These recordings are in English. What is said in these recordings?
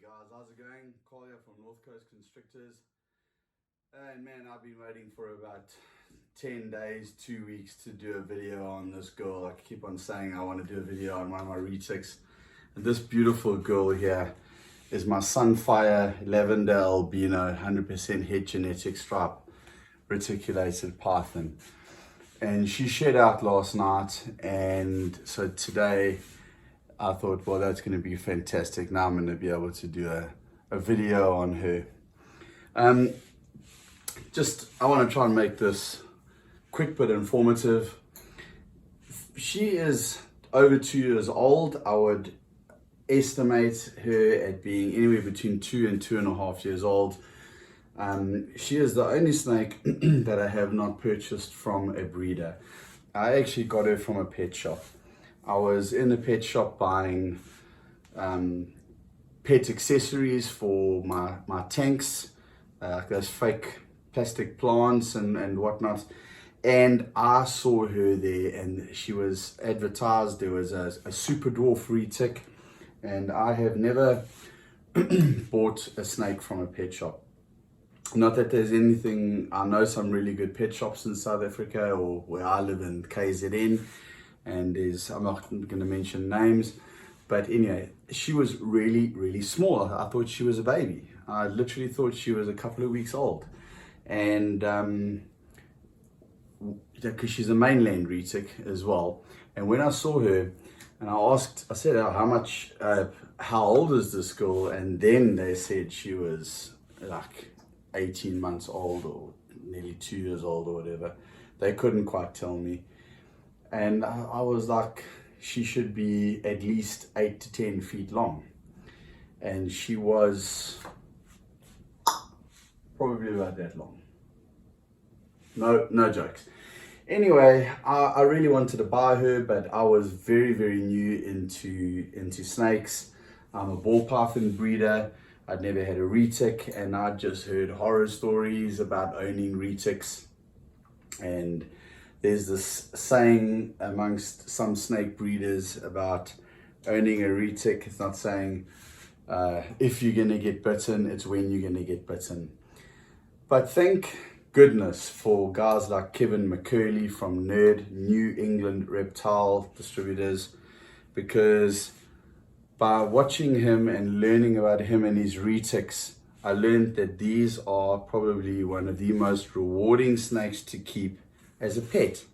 Guys, how's it going? Carl here from North Coast Constrictors. And man, I've been waiting for about 10 days, 2 weeks to do a video on this girl. I keep on saying I want to do a video on one of my retics. And this beautiful girl here is my Sunfire Lavender Albino 100% het genetic stripe reticulated python. And she shed out last night, and so today I thought, well, that's going to be fantastic. Now I'm going to be able to do a video on her. I want to try and make this quick but informative. She is over 2 years old. I would estimate her at being anywhere between 2 and 2.5 years old. She is the only snake that I have not purchased from a breeder. I actually got her from a pet shop. I was in a pet shop buying pet accessories for my tanks, like those fake plastic plants and whatnot. And I saw her there, and she was advertised. There was a super dwarf retic, and I have never bought a snake from a pet shop. Not that there's anything, I know some really good pet shops in South Africa, or where I live in KZN, and I'm not going to mention names, but anyway, she was really small. I thought she was a baby. I literally thought she was a couple of weeks old. And because she's a mainland retic as well. And when I saw her, and I said, how old is this girl? And then they said she was like 18 months old or nearly 2 years old or whatever. They couldn't quite tell me. And I was like, she should be at least 8 to 10 feet long. And she was probably about that long. No jokes. Anyway, I really wanted to buy her, but I was very new into snakes. I'm a ball python breeder. I'd never had a retic, and I'd just heard horror stories about owning retics. And there's this saying amongst some snake breeders about owning a retic. It's not saying if you're going to get bitten, it's when you're going to get bitten. But thank goodness for guys like Kevin McCurley from New England Reptile Distributors, because by watching him and learning about him and his retics, I learned that these are probably one of the most rewarding snakes to keep as a pet.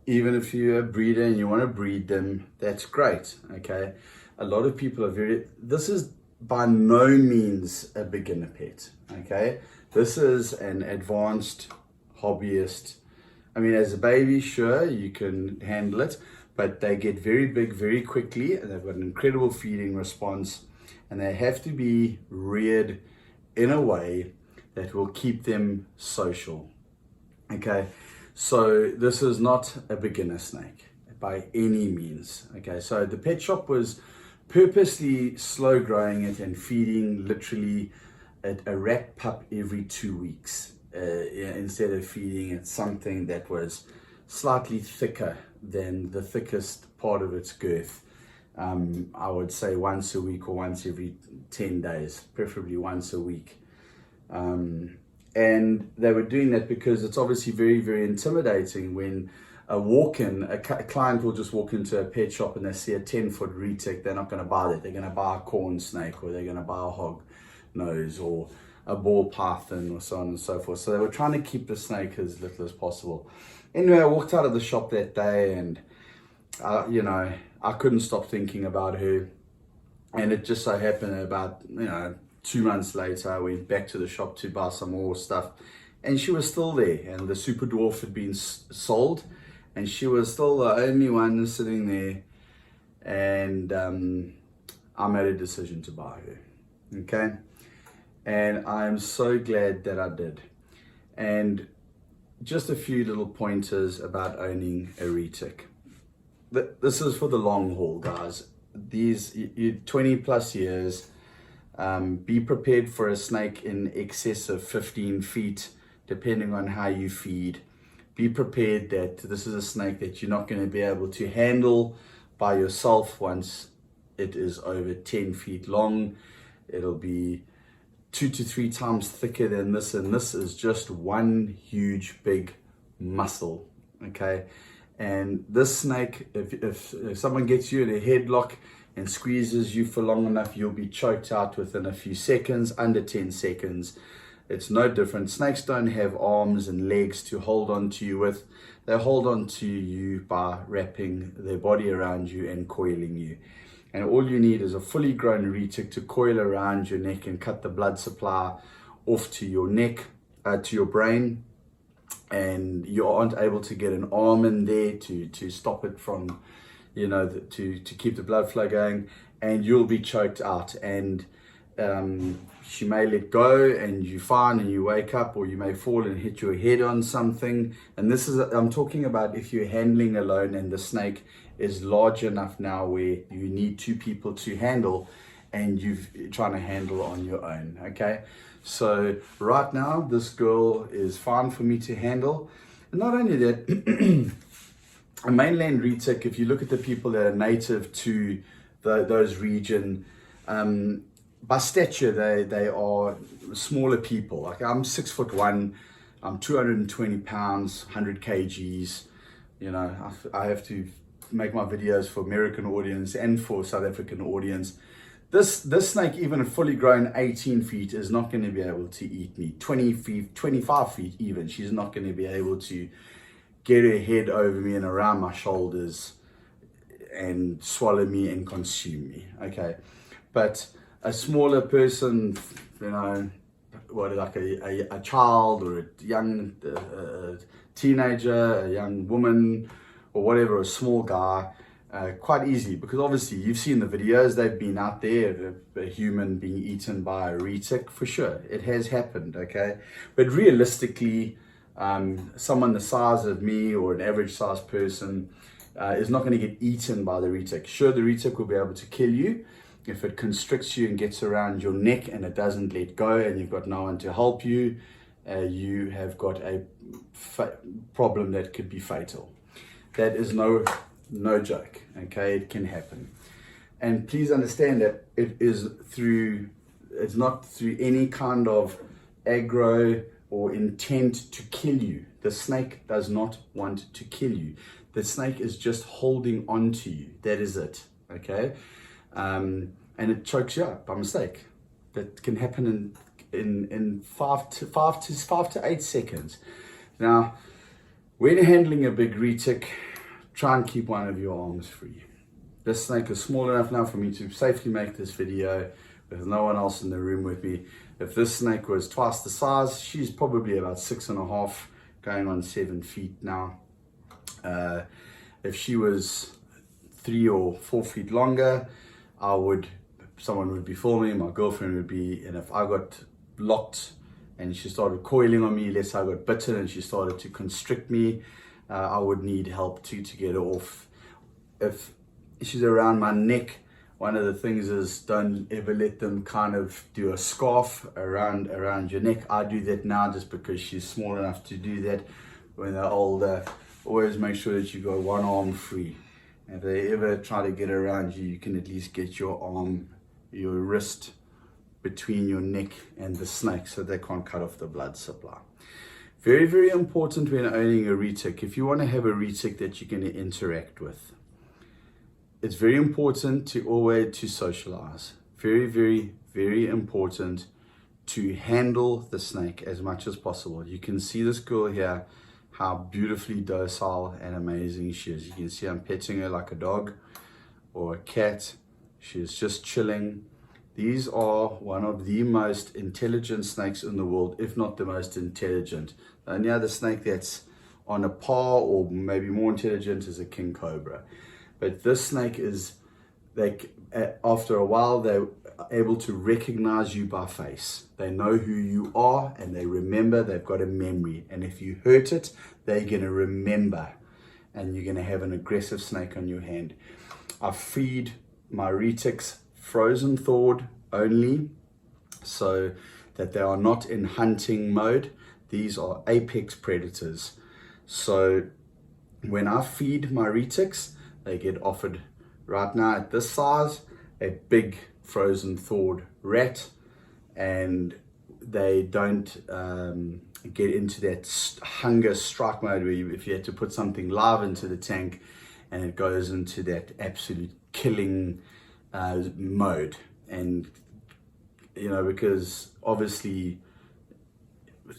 Even if you're a breeder and you want to breed them, that's great, okay? A lot of people this is by no means a beginner pet, okay? This is an advanced hobbyist. I mean, as a baby, sure, you can handle it, but they get very big very quickly, and they've got an incredible feeding response, and they have to be reared in a way that will keep them social, okay? So this is not a beginner snake by any means, okay? So the pet shop was purposely slow growing it and feeding literally a rat pup every 2 weeks, instead of feeding it something that was slightly thicker than the thickest part of its girth. I would say once a week or once every 10 days, preferably once a week. And they were doing that because it's obviously very intimidating when a client will just walk into a pet shop and they see a 10-foot retic. They're not going to buy that. They're going to buy a corn snake, or they're going to buy a hog nose, or a ball python, or so on and so forth. So they were trying to keep the snake as little as possible. Anyway, I walked out of the shop that day, and I couldn't stop thinking about her. And it just so happened about 2 months later, I went back to the shop to buy some more stuff, and she was still there, and the super dwarf had been sold, and she was still the only one sitting there. And I made a decision to buy her, okay? And I'm so glad that I did. And just a few little pointers about owning a retic. This is for the long haul, guys. These 20 plus years. Be prepared for a snake in excess of 15 feet, depending on how you feed. Be prepared that this is a snake that you're not going to be able to handle by yourself once it is over 10 feet long. it'll be 2 to 3 times thicker than this, and this is just one huge big muscle, okay? And this snake, if someone gets you in a headlock and squeezes you for long enough, you'll be choked out within a few seconds, under 10 seconds. It's no different. Snakes don't have arms and legs to hold on to you with. They hold on to you by wrapping their body around you and coiling you. And all you need is a fully grown retic to coil around your neck and cut the blood supply off to your neck, to your brain. And you aren't able to get an arm in there to stop it from, you know, to keep the blood flow going, and you'll be choked out. And she may let go and you're fine and you wake up, or you may fall and hit your head on something. And this is, I'm talking about if you're handling alone and the snake is large enough now where you need 2 people to handle, and you're trying to handle on your own, okay? So right now, this girl is fine for me to handle. And not only that, a mainland retic, if you look at the people that are native to those region, by stature, they are smaller people. Like I'm 6'1", I'm 220 pounds, 100 kgs. You know, I have to make my videos for American audience and for South African audience. This snake, even a fully grown 18 feet, is not going to be able to eat me. 20 feet, 25 feet even, she's not going to be able to get her head over me and around my shoulders and swallow me and consume me, okay? But a smaller person, you know, like a child or a young teenager, a young woman, or whatever, a small guy, quite easy, because obviously you've seen the videos, they've been out there, a human being eaten by a retic, for sure, it has happened, okay? But realistically, someone the size of me or an average sized person is not going to get eaten by the retic. Sure, the retic will be able to kill you if it constricts you and gets around your neck and it doesn't let go and you've got no one to help you. You have got a problem that could be fatal. That is no joke, okay? It can happen. And please understand that it's not through any kind of aggro or intent to kill you. The snake does not want to kill you. The snake is just holding on to you. That is it, okay? And it chokes you up by mistake. That can happen in 5 to 8 seconds. Now, when handling a big retic, try and keep one of your arms free. This snake is small enough now for me to safely make this video with no one else in the room with me. If this snake was twice the size, she's probably about 6.5, going on 7 feet now. If she was 3 or 4 feet longer, someone would be filming, my girlfriend would be, and if I got locked and she started coiling on me, let's say I got bitten and she started to constrict me, I would need help to get her off. If she's around my neck, one of the things is don't ever let them kind of do a scarf around your neck. I do that now just because she's small enough to do that. When they're older, always make sure that you got one arm free. If they ever try to get around you, you can at least get your arm, your wrist between your neck and the snake so they can't cut off the blood supply. Very, very important when owning a retic. If you want to have a retic that you're going to interact with, it's very important to always socialize. Very, very, very important to handle the snake as much as possible. You can see this girl here, how beautifully docile and amazing she is. You can see I'm petting her like a dog or a cat. She is just chilling. These are one of the most intelligent snakes in the world, if not the most intelligent. The only other snake that's on a par or maybe more intelligent is a king cobra. But this snake is, like, after a while, they're able to recognize you by face. They know who you are and they remember. They've got a memory. And if you hurt it, they're going to remember. And you're going to have an aggressive snake on your hand. I feed my retics frozen thawed only, so that they are not in hunting mode. These are apex predators. So when I feed my retics, they get offered, right now at this size, a big frozen thawed rat, and they don't get into that hunger strike mode where if you had to put something live into the tank and it goes into that absolute killing mode. And because obviously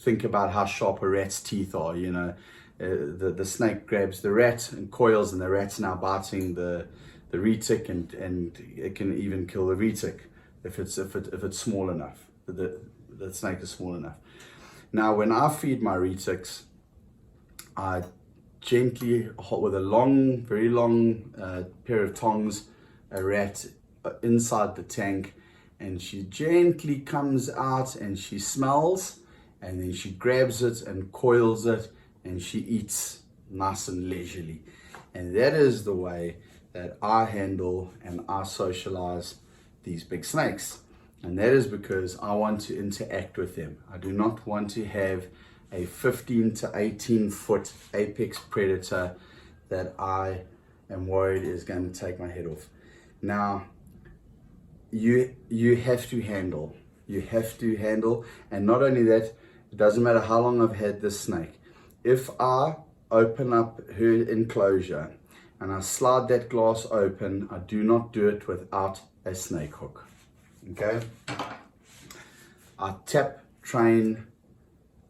think about how sharp a rat's teeth are. The snake grabs the rat and coils, and the rat's now biting the retic, and it can even kill the retic if it's small enough. The snake is small enough. Now, when I feed my retics, I gently, with a very long pair of tongs, a rat inside the tank, and she gently comes out and she smells, and then she grabs it and coils it, and she eats nice and leisurely. And that is the way that I handle and I socialize these big snakes. And that is because I want to interact with them. I do not want to have a 15 to 18 foot apex predator that I am worried is going to take my head off. Now, you have to handle. You have to handle. And not only that, it doesn't matter how long I've had this snake. If I open up her enclosure and I slide that glass open, I do not do it without a snake hook. Okay? I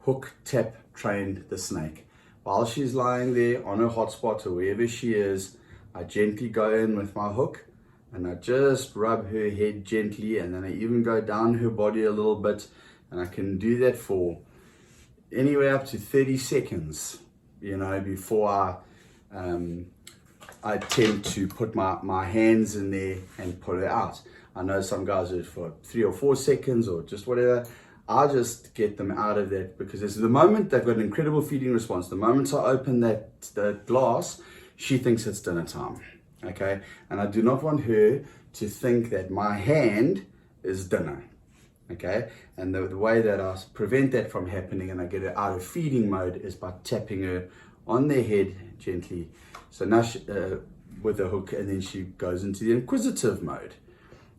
hook tap train the snake. While she's lying there on her hotspot or wherever she is, I gently go in with my hook and I just rub her head gently, and then I even go down her body a little bit, and I can do that for anywhere up to 30 seconds, before I attempt to put my hands in there and pull her out. I know some guys do it for 3 or 4 seconds or just whatever. I just get them out of that, because it's the moment they've got an incredible feeding response. The moment I open that glass, she thinks it's dinner time. Okay? And I do not want her to think that my hand is dinner. Okay? And the way that I prevent that from happening and I get her out of feeding mode is by tapping her on their head gently. So now with the hook, and then she goes into the inquisitive mode.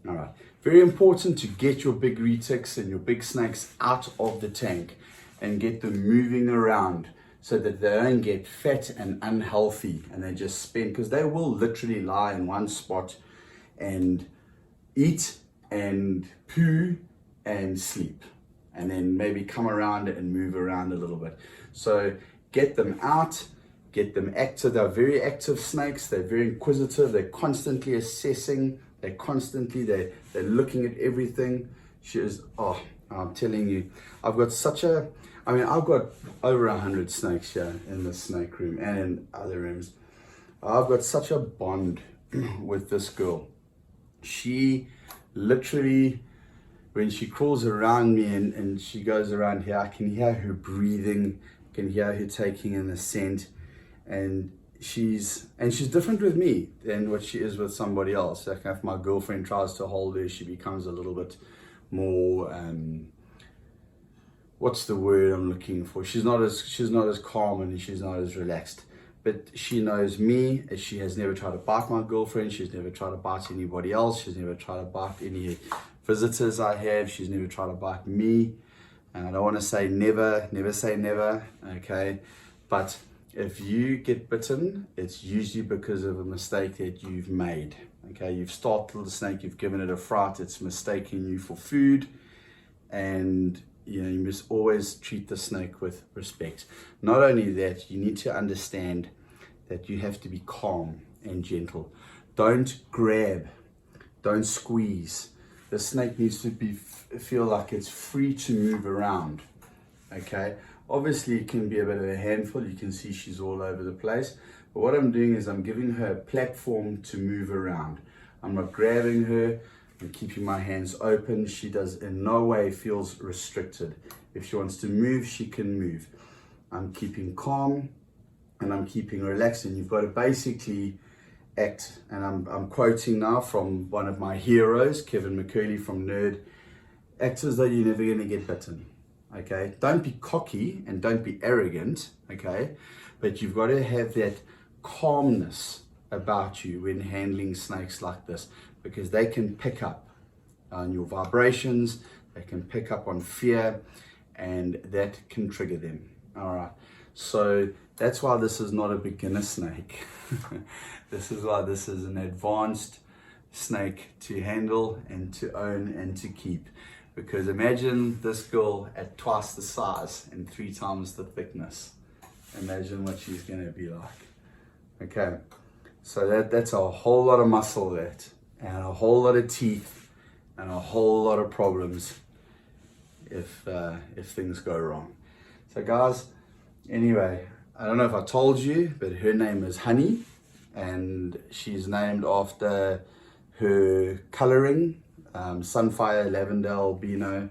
All right. Very important to get your big retics and your big snakes out of the tank and get them moving around so that they don't get fat and unhealthy and they just spend, because they will literally lie in one spot and eat and poo and sleep, and then maybe come around and move around a little bit. So get them out, get them active. They're very active snakes. They're very inquisitive. They're constantly assessing. They're looking at everything. I'm telling you, I've got over 100 snakes here in the snake room and in other rooms. I've got such a bond with this girl. She literally, when she crawls around me and she goes around here, I can hear her breathing, I can hear her taking in the scent, and she's different with me than what she is with somebody else. Like if my girlfriend tries to hold her, she becomes a little bit more what's the word I'm looking for? She's not as calm and she's not as relaxed. But she knows me. She has never tried to bite my girlfriend. She's never tried to bite anybody else. She's never tried to bite any visitors I have. She's never tried to bite me. And I don't want to say never say never, okay? But if you get bitten, it's usually because of a mistake that you've made, okay? You've startled the snake, you've given it a fright, it's mistaking you for food, and you must always treat the snake with respect. Not only that, you need to understand that you have to be calm and gentle. Don't grab, don't squeeze. The snake needs to feel like it's free to move around, okay? Obviously, it can be a bit of a handful. You can see she's all over the place. But what I'm doing is I'm giving her a platform to move around. I'm not grabbing her. I'm keeping my hands open. She does in no way feels restricted. If she wants to move, she can move. I'm keeping calm and I'm keeping relaxed. And you've got to basically act, and I'm quoting now from one of my heroes, Kevin McCurley from Nerd, act as though you're never going to get bitten. Okay, don't be cocky and don't be arrogant, okay, but you've got to have that calmness about you when handling snakes like this, because they can pick up on your vibrations, they can pick up on fear, and that can trigger them. All right, so that's why this is not a beginner snake. This is why this is an advanced snake to handle and to own and to keep. Because imagine this girl at twice the size and 3 times the thickness. Imagine what she's going to be like. Okay, so that's a whole lot of muscle that, and a whole lot of teeth, and a whole lot of problems if things go wrong. So guys, anyway, I don't know if I told you, but her name is Honey, and she's named after her coloring, Sunfire, Lavender, Albino,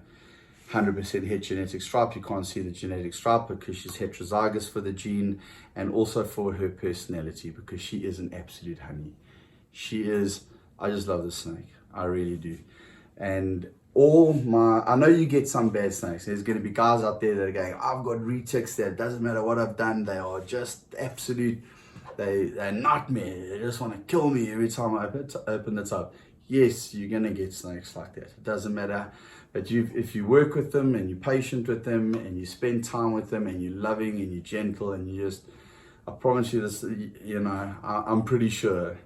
100% het genetic stripe. You can't see the genetic stripe because she's heterozygous for the gene, and also for her personality, because she is an absolute honey. She is, I just love this snake. I really do. And I know you get some bad snakes. There's going to be guys out there that are going, I've got retics that doesn't matter what I've done, they are just absolute, they're nightmare. They just want to kill me every time I open the top. Yes, you're going to get snakes like that. It doesn't matter. But if you work with them and you're patient with them and you spend time with them and you're loving and you're gentle and you just, I promise you this, you know, I'm pretty sure,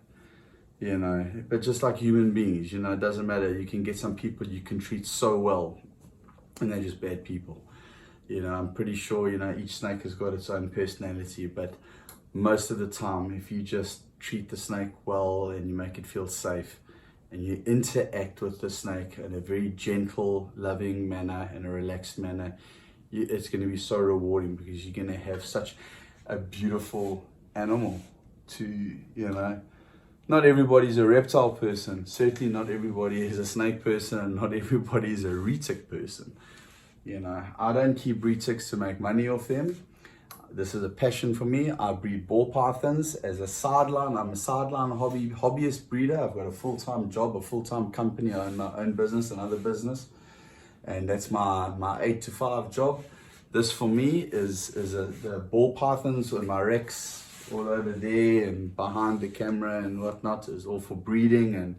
you know, but just like human beings, you know, it doesn't matter. You can get some people you can treat so well and they're just bad people. You know, I'm pretty sure, you know, each snake has got its own personality, but most of the time, if you just treat the snake well and you make it feel safe and you interact with the snake in a very gentle, loving manner, in a relaxed manner, it's going to be so rewarding, because you're going to have such a beautiful animal to, you know. Not everybody's a reptile person. Certainly not everybody is a snake person, and not everybody is a retic person. You know, I don't keep retics to make money off them. This is a passion for me. I breed ball pythons as a sideline. I'm a sideline hobbyist breeder. I've got a full-time job, a full-time company. I own my own business, another business. And that's my 8 to 5 job. This for me is the ball pythons and my Rex all over there and behind the camera and whatnot is all for breeding, and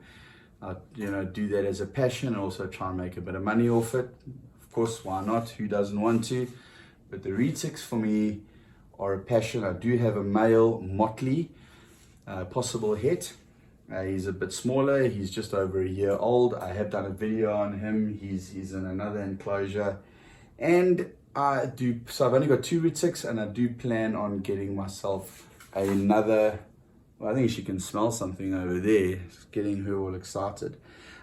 I, you know, do that as a passion, and also try and make a bit of money off it. Of course, why not? Who doesn't want to? But the retics for me are a passion. I do have a male motley, possible het. He's a bit smaller. He's just over a year old. I have done a video on him. He's in another enclosure, and so I've only got 2 retics, and I do plan on getting myself another. Well, I think she can smell something over there. It's getting her all excited.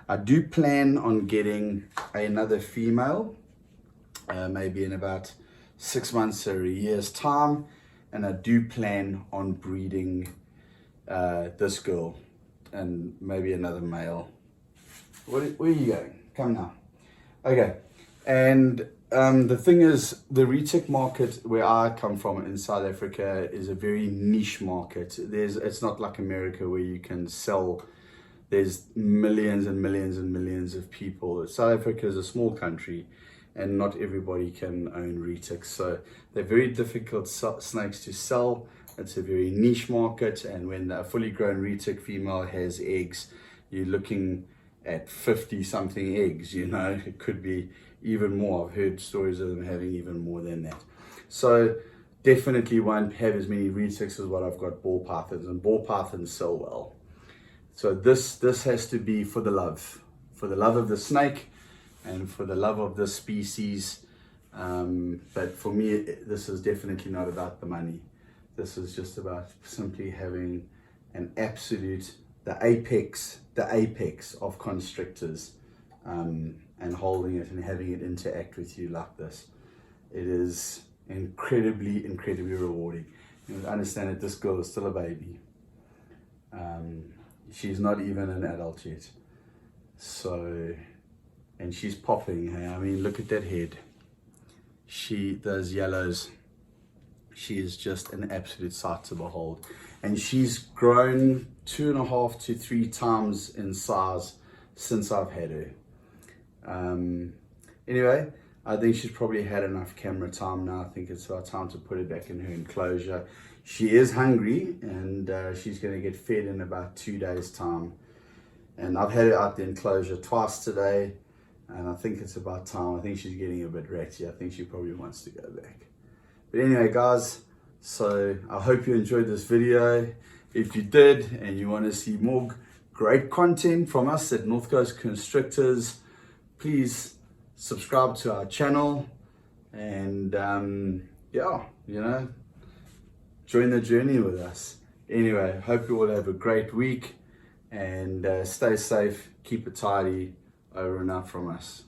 I do plan on getting another female, maybe in about 6 months or a year's time, and I do plan on breeding this girl and maybe another male. Where are you going? Come now. Okay, and the thing is, the retic market where I come from in South Africa is a very niche market. It's not like America where you can sell. There's millions and millions and millions of people. South Africa is a small country, and not everybody can own retics. So they're very difficult snakes to sell. It's a very niche market, and when a fully grown retic female has eggs, you're looking at 50 something eggs, you know. It could be even more. I've heard stories of them having even more than that. So definitely won't have as many retics as what I've got ball pythons, and ball pythons sell well. So this has to be for the love of the snake and for the love of this species. But for me, this is definitely not about the money. This is just about simply having an absolute, the apex of constrictors, and holding it and having it interact with you like this. It is incredibly, incredibly rewarding. You must understand that this girl is still a baby. She's not even an adult yet. So, and she's popping. Hey? I mean, look at that head. Those yellows. She is just an absolute sight to behold. And she's grown 2.5 to 3 times in size since I've had her. Anyway, I think she's probably had enough camera time now. I think it's about time to put her back in her enclosure. She is hungry, and she's going to get fed in about 2 days' time. And I've had her out the enclosure twice today, and I think it's about time. I think she's getting a bit ratty. I think she probably wants to go back. But anyway, guys, so I hope you enjoyed this video. If you did and you want to see more great content from us at North Coast Constrictors, please subscribe to our channel and yeah, you know, join the journey with us. Anyway, hope you all have a great week and stay safe, keep it tidy. Over and out from us.